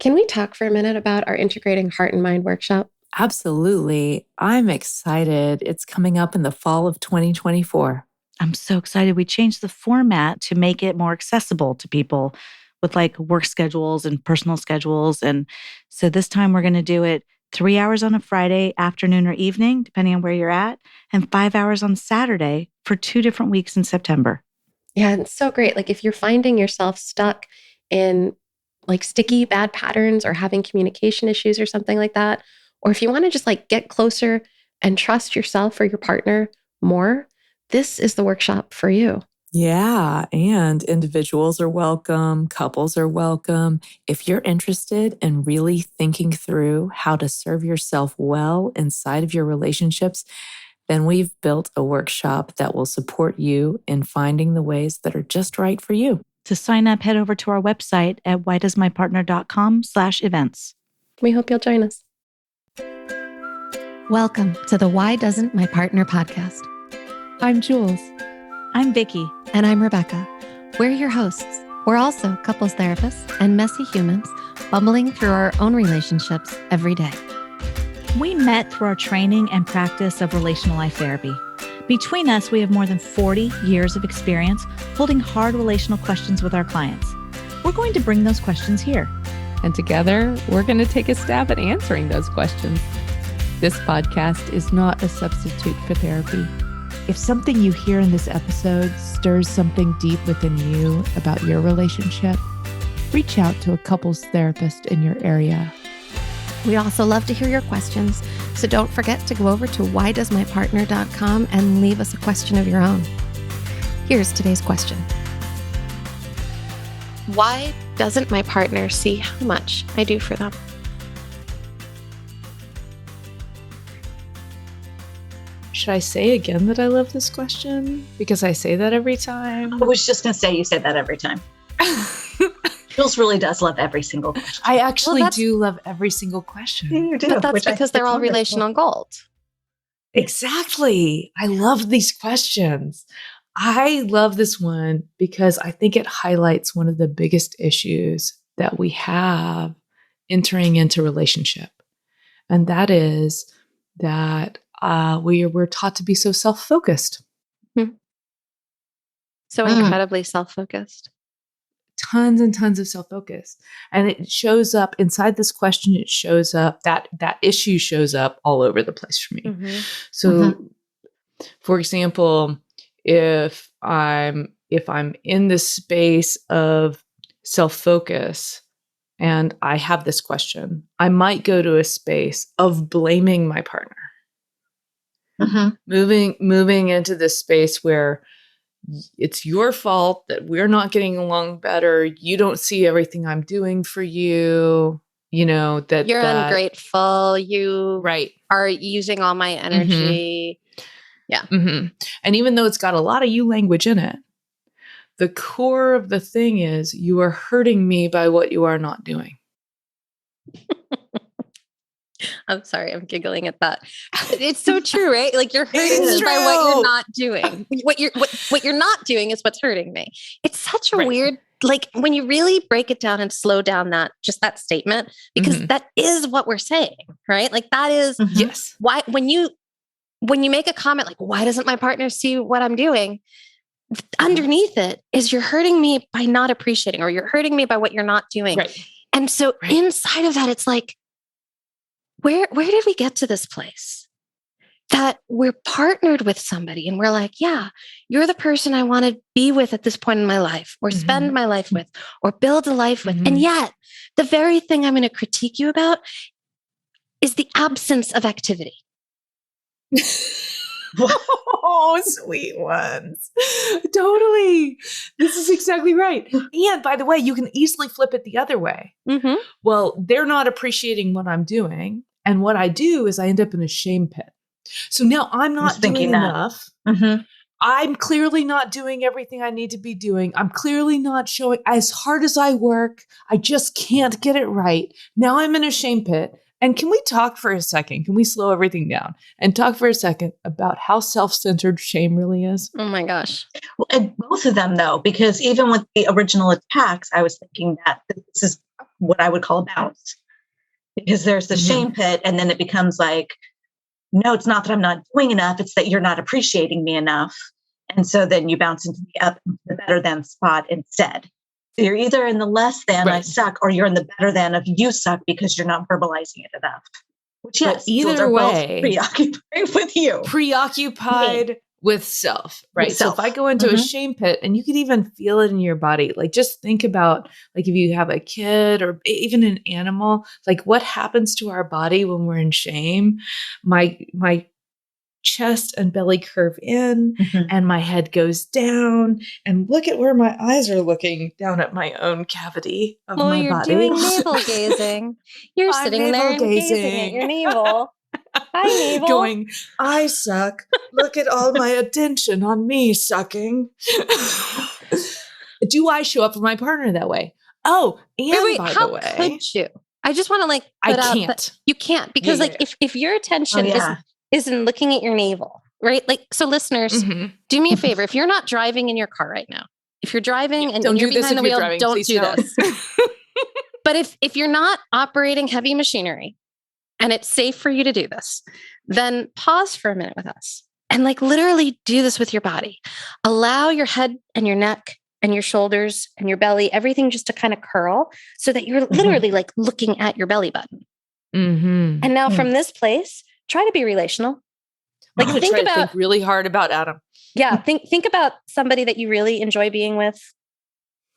Can we talk for a minute about our Integrating Heart and Mind workshop? Absolutely. I'm excited. It's coming up in the fall of 2024. I'm so excited. We changed the format to make it more accessible to people with like work schedules and personal schedules. And so this time we're going to do it 3 hours on a Friday afternoon or evening, depending on where you're at, and 5 hours on Saturday for 2 different weeks in September. Yeah, it's so great. Like if you're finding yourself stuck in like sticky bad patterns or having communication issues or something like that, or if you want to just like get closer and trust yourself or your partner more, this is the workshop for you. Yeah, and individuals are welcome, couples are welcome. If you're interested in really thinking through how to serve yourself well inside of your relationships, then we've built a workshop that will support you in finding the ways that are just right for you. To sign up, head over to our website at whydoesmypartner.com/events. We hope you'll join us. Welcome to the Why Doesn't My Partner podcast. I'm Jules. I'm Vickey. And I'm Rebecca. We're your hosts. We're also couples therapists and messy humans bumbling through our own relationships every day. We met through our training and practice of relational life therapy. Between us, we have more than 40 years of experience holding hard relational questions with our clients. We're going to bring those questions here. And together, we're going to take a stab at answering those questions. This podcast is not a substitute for therapy. If something you hear in this episode stirs something deep within you about your relationship, reach out to a couples therapist in your area. We also love to hear your questions, so don't forget to go over to whydoesmypartner.com and leave us a question of your own. Here's today's question. Why doesn't my partner see how much I do for them? Should I say again that I love this question? Because I say that every time. I was just going to say you say that every time. Jules really does love every single question. I actually do love every single question. Yeah, you do. But that's because they're all relational gold. Exactly. I love these questions. I love this one because I think it highlights one of the biggest issues that we have entering into relationship. And that is that we're taught to be so self-focused. So incredibly self-focused. Tons and tons of self-focus. And it shows up inside this question. It shows up, that issue shows up all over the place for me. Mm-hmm. So for example, if I'm in this space of self-focus and I have this question, I might go to a space of blaming my partner. Moving into this space where it's your fault that we're not getting along better. You don't see everything I'm doing for you. You know, that you're ungrateful. You are using all my energy. Yeah. And even though it's got a lot of you language in it, the core of the thing is you are hurting me by what you are not doing. I'm sorry, I'm giggling at that. It's so true, right? Like you're hurting me by what you're not doing. What you're not doing is what's hurting me. It's such a weird, like when you really break it down and slow down that statement, because that is what we're saying, right? Like that is yes. Why when you make a comment like, why doesn't my partner see what I'm doing? Underneath it is you're hurting me by not appreciating, or you're hurting me by what you're not doing. Right. And so inside of that, it's like, where did we get to this place that we're partnered with somebody and we're like, yeah, you're the person I want to be with at this point in my life, or spend my life with, or build a life with. And yet the very thing I'm going to critique you about is the absence of activity. Oh, sweet ones. Totally. This is exactly right. And by the way, you can easily flip it the other way. Well, they're not appreciating what I'm doing. And what I do is I end up in a shame pit. So now I'm not doing enough. I'm clearly not doing everything I need to be doing. I'm clearly not showing as hard as I work. I just can't get it right. Now I'm in a shame pit. And can we talk for a second? Can we slow everything down and talk for a second about how self-centered shame really is? Oh my gosh. Well, and both of them though, because even with the original attacks, I was thinking that this is what I would call a bounce, because there's the shame pit. And then it becomes like, no, it's not that I'm not doing enough. It's that you're not appreciating me enough. And so then you bounce into the better than spot instead. So you're either in the less than I suck, or you're in the better than of you suck because you're not verbalizing it enough. Which, yes, either way, preoccupied with you. Preoccupied with self, right? With self. So if I go into a shame pit, and you could even feel it in your body, like just think about, like if you have a kid or even an animal, like what happens to our body when we're in shame? My chest and belly curve in and my head goes down, and look at where my eyes are looking down at my own cavity of my you're body. doing navel gazing. You're sitting there and gazing at your navel. Hi, navel. Going, I suck. Look at all my attention on me sucking. Do I show up for my partner that way? Oh, and by the way, how could you? I just want to like put I out can't. that you can't, because if your attention isn't looking at your navel, right? Like, so listeners, do me a favor. If you're not driving in your car right now, if you're driving and you're behind the wheel, don't do this. But if you're not operating heavy machinery and it's safe for you to do this, then pause for a minute with us and like literally do this with your body. Allow your head and your neck and your shoulders and your belly, everything just to kind of curl so that you're literally like looking at your belly button. And now from this place, try to be relational. Like think really hard about Adam. Yeah. Think about somebody that you really enjoy being with,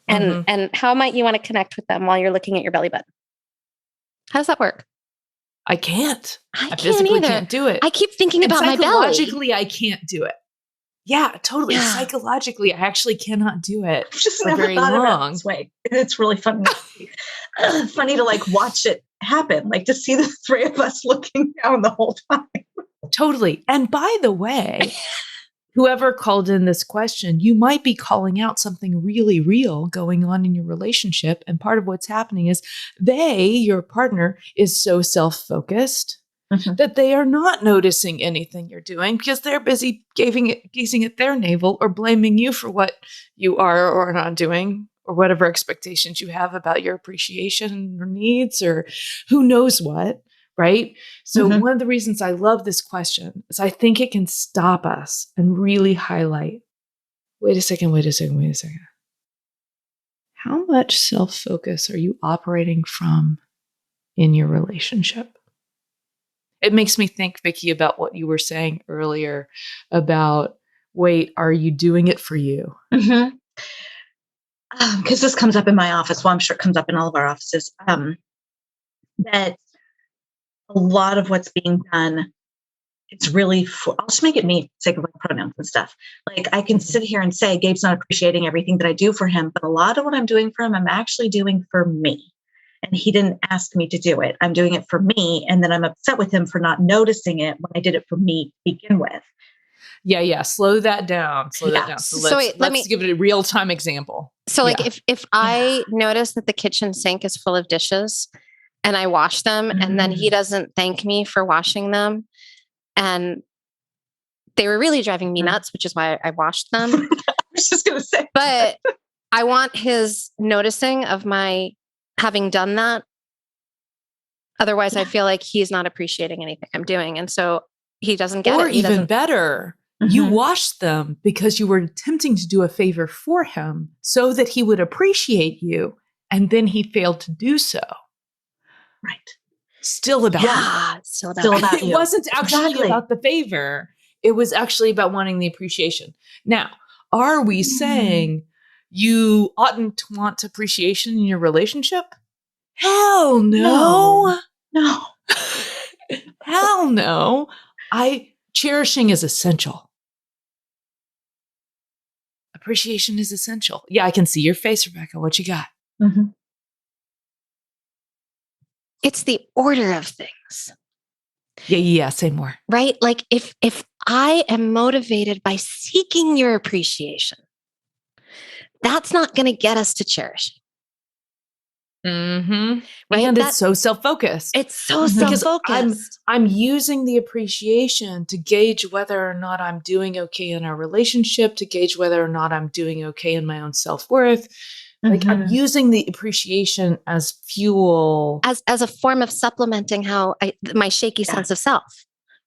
and how might you want to connect with them while you're looking at your belly button? How does that work? I can't. I physically can't do it. I keep thinking about my belly. Psychologically, I can't do it. Yeah, totally. Yeah. Psychologically, I actually cannot do it for very long. This way. It's really fun. Funny to like watch it happen, like to see the three of us looking down the whole time. Totally. And by the way, whoever called in this question, you might be calling out something really real going on in your relationship. And part of what's happening is your partner is so self-focused that they are not noticing anything you're doing because they're busy gazing at their navel or blaming you for what you are or not doing, or whatever expectations you have about your appreciation or needs, or who knows what, right? So one of the reasons I love this question is I think it can stop us and really highlight, wait a second. How much self-focus are you operating from in your relationship? It makes me think, Vicky, about what you were saying earlier about, wait, are you doing it for you? Because this comes up in my office. Well, I'm sure it comes up in all of our offices. That a lot of what's being done, it's really I'll just make it me, sake of like pronouns and stuff. Like I can sit here and say, Gabe's not appreciating everything that I do for him, but a lot of what I'm doing for him, I'm actually doing for me. And he didn't ask me to do it. I'm doing it for me. And then I'm upset with him for not noticing it when I did it for me to begin with. Yeah. Slow that down. So let's give it a real-time example. So like if I notice that the kitchen sink is full of dishes and I wash them and then he doesn't thank me for washing them, and they were really driving me nuts, which is why I washed them. I was just going to say. But I want his noticing of my having done that. Otherwise, I feel like he's not appreciating anything I'm doing. And so he doesn't get it. Or even better, you washed them because you were attempting to do a favor for him so that he would appreciate you. And then he failed to do so. Right. Still about you. Still about you. It wasn't actually about the favor. It was actually about wanting the appreciation. Now, are we saying you oughtn't to want appreciation in your relationship? Hell no. No. Hell no. Cherishing is essential. Appreciation is essential. Yeah, I can see your face, Rebecca. What you got? It's the order of things. Yeah. Say more. Right? Like if I am motivated by seeking your appreciation, that's not going to get us to cherishing. Right? And it's so self-focused. It's so self-focused. I'm using the appreciation to gauge whether or not I'm doing okay in our relationship, to gauge whether or not I'm doing okay in my own self-worth, Like I'm using the appreciation as fuel. As a form of supplementing my shaky sense of self.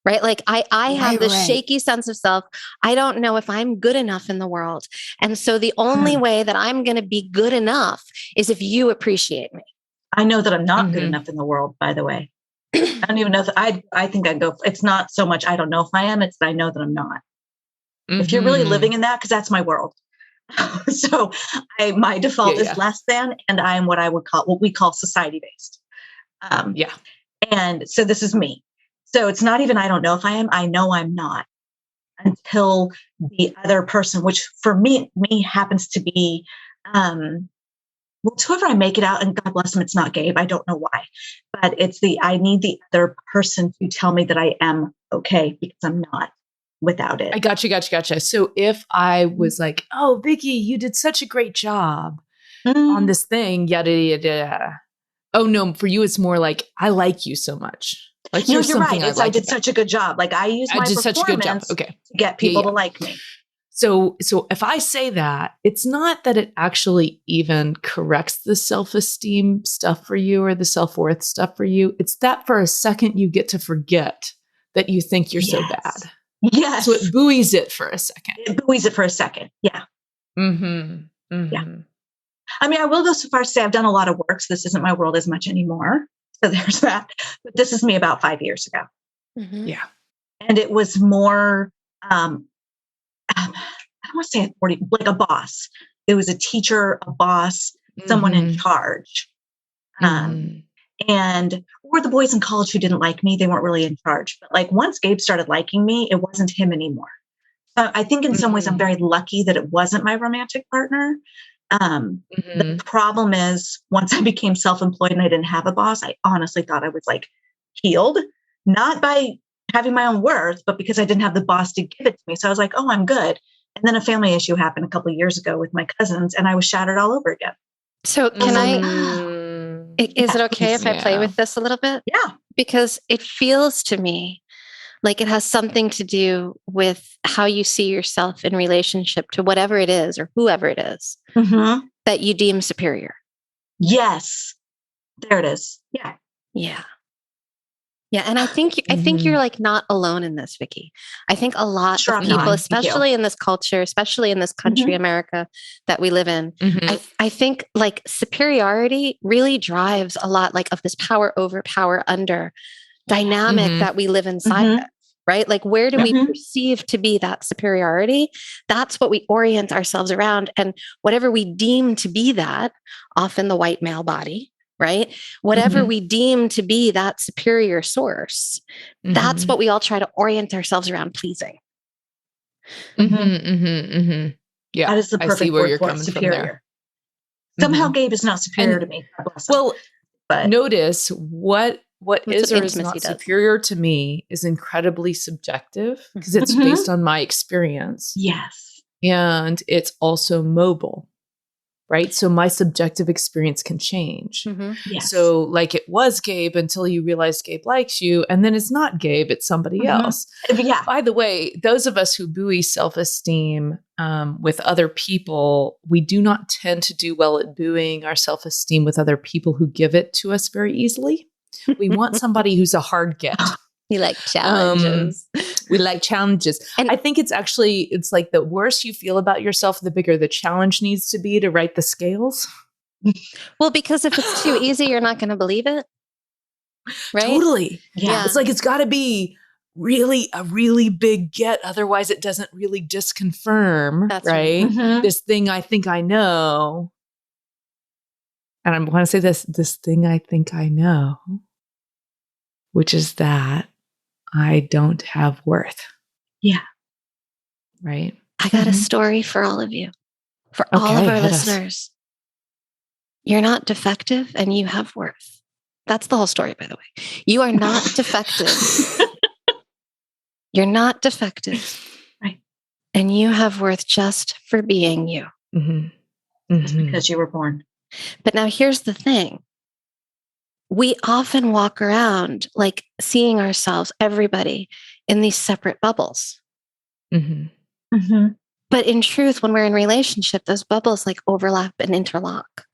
Right? Like I have this shaky sense of self. I don't know if I'm good enough in the world. And so the only way that I'm going to be good enough is if you appreciate me. I know that I'm not good enough in the world, by the way. I don't even know if I think I'd go, it's not so much I don't know if I am, it's that I know that I'm not. If you're really living in that, because that's my world. So my default is less than, and I'm what we call society-based. And so this is me. So it's not even, I don't know if I am, I know I'm not, until the other person, which for me happens to be, it's whoever I make it out, and God bless them, it's not Gabe. I don't know why, but I need the other person to tell me that I am okay, because I'm not without it. I gotcha. So if I was like, oh, Vicky, you did such a great job on this thing, yada, yada, yada. Oh no, for you, it's more like, I like you so much. Like, no, you're right. I did such a good job. Like I use my performance to get people to like me. So if I say that, it's not that it actually even corrects the self-esteem stuff for you or the self-worth stuff for you. It's that for a second you get to forget that you think you're so bad. Yes. So it buoys it for a second. Yeah. Yeah. I mean, I will go so far as to say I've done a lot of work, so this isn't my world as much anymore. So there's that. But this is me about 5 years ago. Yeah. And it was more, I don't want to say authority, like a boss. It was a teacher, a boss, someone in charge. Or the boys in college who didn't like me, they weren't really in charge. But like once Gabe started liking me, it wasn't him anymore. So I think in some ways I'm very lucky that it wasn't my romantic partner. The problem is once I became self-employed and I didn't have a boss, I honestly thought I was like healed, not by having my own worth, but because I didn't have the boss to give it to me. So I was like, oh, I'm good. And then a family issue happened a couple of years ago with my cousins and I was shattered all over again. So can is it okay if I play with this a little bit? Yeah. Because it feels to me like it has something to do with how you see yourself in relationship to whatever it is or whoever it is that you deem superior. Yes. There it is. Yeah. Yeah. Yeah. And I think you're like not alone in this, Vicky. I think a lot of people, especially in this culture, especially in this country, America, that we live in, I think like superiority really drives a lot like of this power over, power under dynamic that we live inside of, right? Like where do we perceive to be that superiority? That's what we orient ourselves around. And whatever we deem to be that, often the white male body, right? Whatever we deem to be that superior source, that's what we all try to orient ourselves around pleasing. Yeah. That is the perfect word for it, superior. Somehow Gabe is not superior to me. Well, but notice what is or is not superior to me is incredibly subjective because it's based on my experience. Yes. And it's also mobile, right? So my subjective experience can change. Yes. So like it was Gabe until you realize Gabe likes you, and then it's not Gabe, it's somebody else. Yeah. By the way, those of us who buoy self-esteem with other people, we do not tend to do well at buoying our self-esteem with other people who give it to us very easily. We want somebody who's a hard get. We like challenges. We like challenges. And I think it's like the worse you feel about yourself, the bigger the challenge needs to be to write the scales. Well, because if it's too easy, you're not going to believe it. Right? Totally. Yeah. It's like, it's got to be really a really big get. Otherwise it doesn't really disconfirm, right? This thing I think I know. And I want to say this thing I think I know, which is that I don't have worth. Yeah. Right. I got a story for all of you, for all of our listeners. You're not defective and you have worth. That's the whole story, by the way. You are not defective. You're not defective. Right. And you have worth just for being you. Just because you were born. But now here's the thing. We often walk around like seeing ourselves, everybody, in these separate bubbles. But in truth, when we're in relationship, those bubbles like overlap and interlock.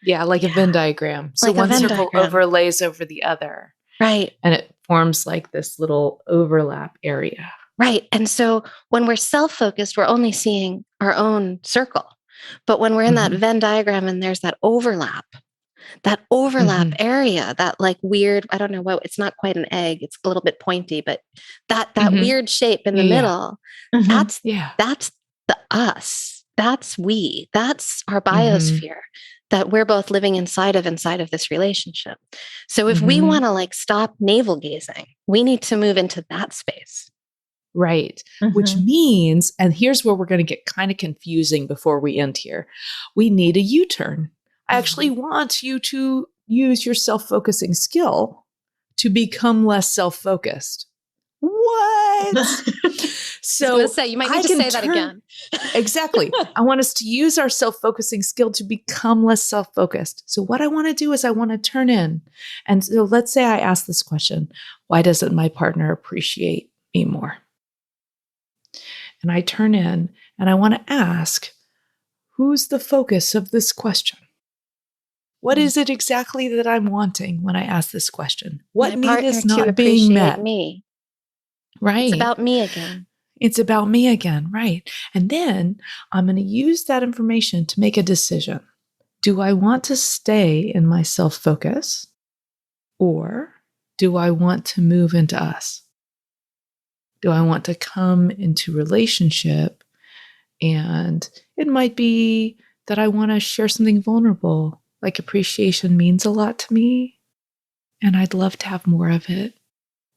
Yeah, like a Venn diagram. So Like a one Venn circle diagram. overlays over the other. Right. And it forms like this little overlap area. Right. And so when we're self-focused, we're only seeing our own circle. But when we're in that Venn diagram and there's that overlap area, that like weird, I don't know what, it's not quite an egg. It's a little bit pointy, but that weird shape in the middle, that's the us. That's we. That's our biosphere that we're both living inside of this relationship. So if we want to like stop navel gazing, we need to move into that space. Right. Which means, and here's where we're going to get kind of confusing before we end here. We need a U-turn. I actually want you to use your self-focusing skill to become less self-focused. What? So I was say, you might need to say that again. Exactly. I want us to use our self-focusing skill to become less self-focused. So what I want to do is I want to turn in. And so let's say I ask this question, why doesn't my partner appreciate me more? And I turn in and I want to ask, who's the focus of this question? What is it exactly that I'm wanting when I ask this question? What need is not being met? Me. Right. It's about me again. It's about me again. Right. And then I'm going to use that information to make a decision. Do I want to stay in my self-focus, or do I want to move into us? Do I want to come into relationship? And it might be that I want to share something vulnerable, like appreciation means a lot to me, and I'd love to have more of it.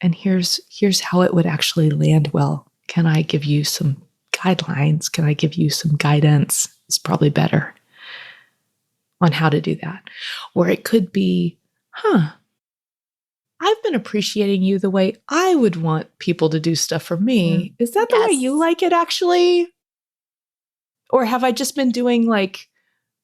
And here's how it would actually land well. Can I give you some guidelines? Can I give you some guidance? It's probably better on how to do that. Or it could be, I've been appreciating you the way I would want people to do stuff for me. Is that the way you like it, actually? Or have I just been doing like,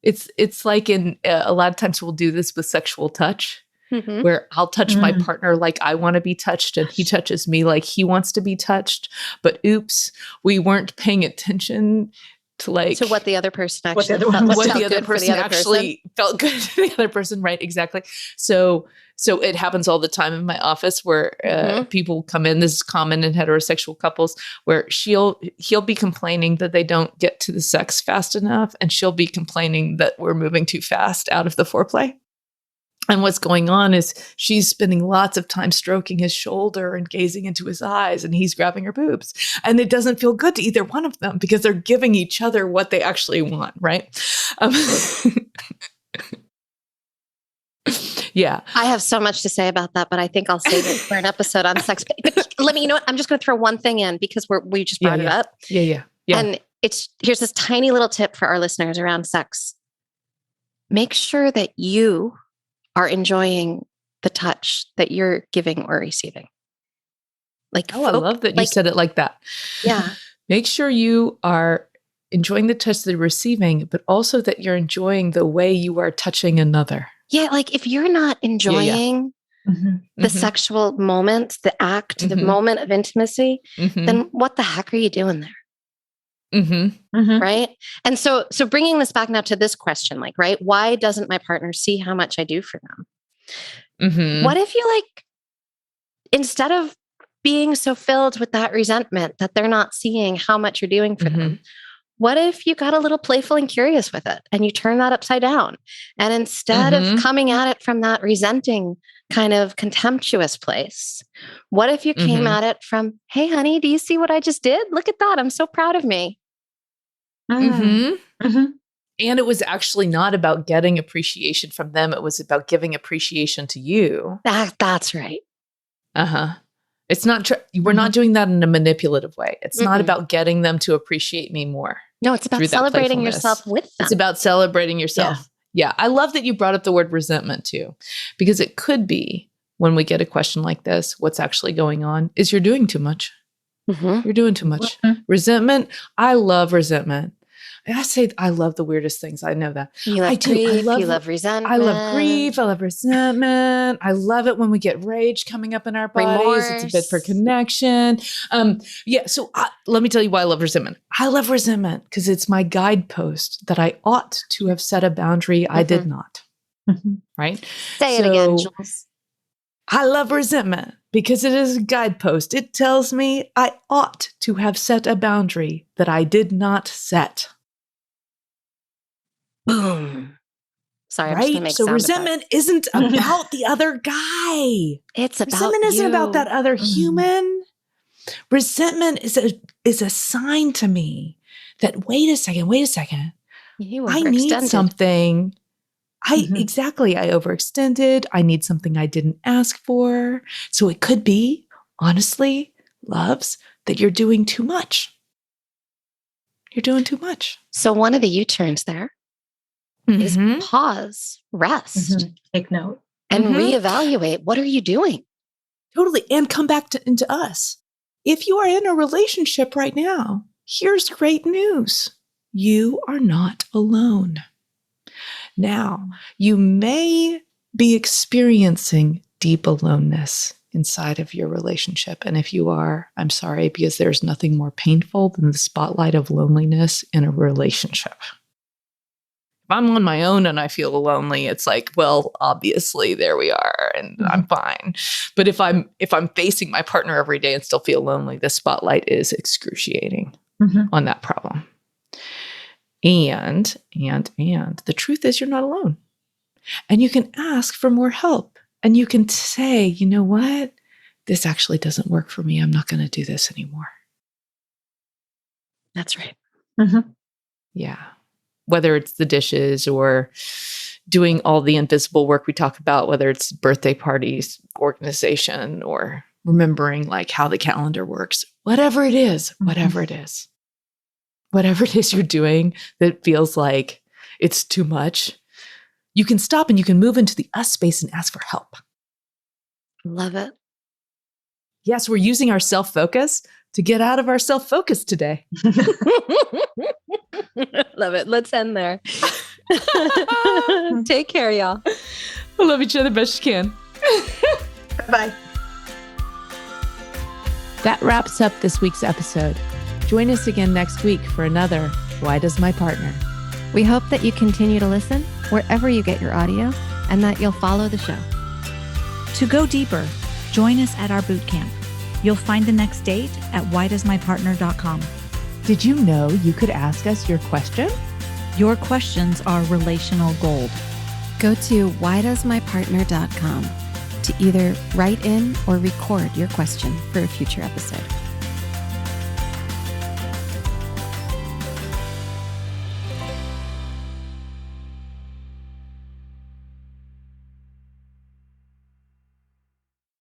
it's like in a lot of times we'll do this with sexual touch, where I'll touch my partner like I want to be touched, and he touches me like he wants to be touched. But oops, we weren't paying attention to what the other person actually felt good to the other person. Right. Exactly. So it happens all the time in my office where people come in. This is common in heterosexual couples, where he'll be complaining that they don't get to the sex fast enough, and she'll be complaining that we're moving too fast out of the foreplay. And what's going on is she's spending lots of time stroking his shoulder and gazing into his eyes, and he's grabbing her boobs. And it doesn't feel good to either one of them because they're giving each other what they actually want, right? Yeah. I have so much to say about that, but I think I'll save it for an episode on sex. But let me, you know what? I'm just going to throw one thing in because we just brought it up. Yeah. And here's this tiny little tip for our listeners around sex. Make sure that you are enjoying the touch that you're giving or receiving. I love that you said it like that. Yeah. Make sure you are enjoying the touch that you're receiving, but also that you're enjoying the way you are touching another. Yeah. Like if you're not enjoying the sexual moment, the act, the moment of intimacy, then what the heck are you doing there? Right. And so bringing this back now to this question, like, right, why doesn't my partner see how much I do for them? What if you instead of being so filled with that resentment that they're not seeing how much you're doing for them, what if you got a little playful and curious with it and you turn that upside down? And instead of coming at it from that resenting kind of contemptuous place, what if you came at it from, hey, honey, do you see what I just did? Look at that. I'm so proud of me. And it was actually not about getting appreciation from them. It was about giving appreciation to you. That's right. It's not, we're not doing that in a manipulative way. It's not about getting them to appreciate me more. No, it's about celebrating yourself with them. It's about celebrating yourself. Yeah. I love that you brought up the word resentment too, because it could be when we get a question like this, what's actually going on is you're doing too much. You're doing too much. Resentment. I love resentment. I say I love the weirdest things. I know that. You love grief, you love resentment. I love grief. I love resentment. I love it when we get rage coming up in our bodies. Remorse. It's a bit for connection. So let me tell you why I love resentment. I love resentment because it's my guidepost that I ought to have set a boundary. I did not. Right? Say it again, Jules. I love resentment because it is a guidepost. It tells me I ought to have set a boundary that I did not set. Boom. Sorry, right? I'm just gonna make so sound resentment isn't about the other guy. It's about resentment isn't about that other Mm-hmm. human. Resentment is a sign to me that wait a second. You I need overextended. something. Mhm. I overextended. I need something I didn't ask for. So it could be, honestly, loves, that you're doing too much. You're doing too much. So one of the U-turns there is pause, rest, Mhm. Take note. and reevaluate. What are you doing? Totally. And come back into us. If you are in a relationship right now, here's great news. You are not alone. Now, you may be experiencing deep aloneness inside of your relationship. And if you are, I'm sorry, because there's nothing more painful than the spotlight of loneliness in a relationship. If I'm on my own and I feel lonely, it's like, well, obviously there we are and I'm fine. But if I'm facing my partner every day and still feel lonely, the spotlight is excruciating on that problem. And the truth is you're not alone. And you can ask for more help. And you can say, you know what? This actually doesn't work for me. I'm not going to do this anymore. That's right. Yeah. Whether it's the dishes or doing all the invisible work we talk about, whether it's birthday parties, organization, or remembering like how the calendar works, whatever it is you're doing that feels like it's too much, you can stop and you can move into the us space and ask for help. Love it. Yes, we're using our self-focus to get out of our self-focus today. Love it. Let's end there. Take care, y'all. I love each other best you can. Bye. That wraps up this week's episode. Join us again next week for another Why Does My Partner? We hope that you continue to listen wherever you get your audio and that you'll follow the show. To go deeper, join us at our boot camp. You'll find the next date at whydoesmypartner.com. Did you know you could ask us your question? Your questions are relational gold. Go to whydoesmypartner.com to either write in or record your question for a future episode.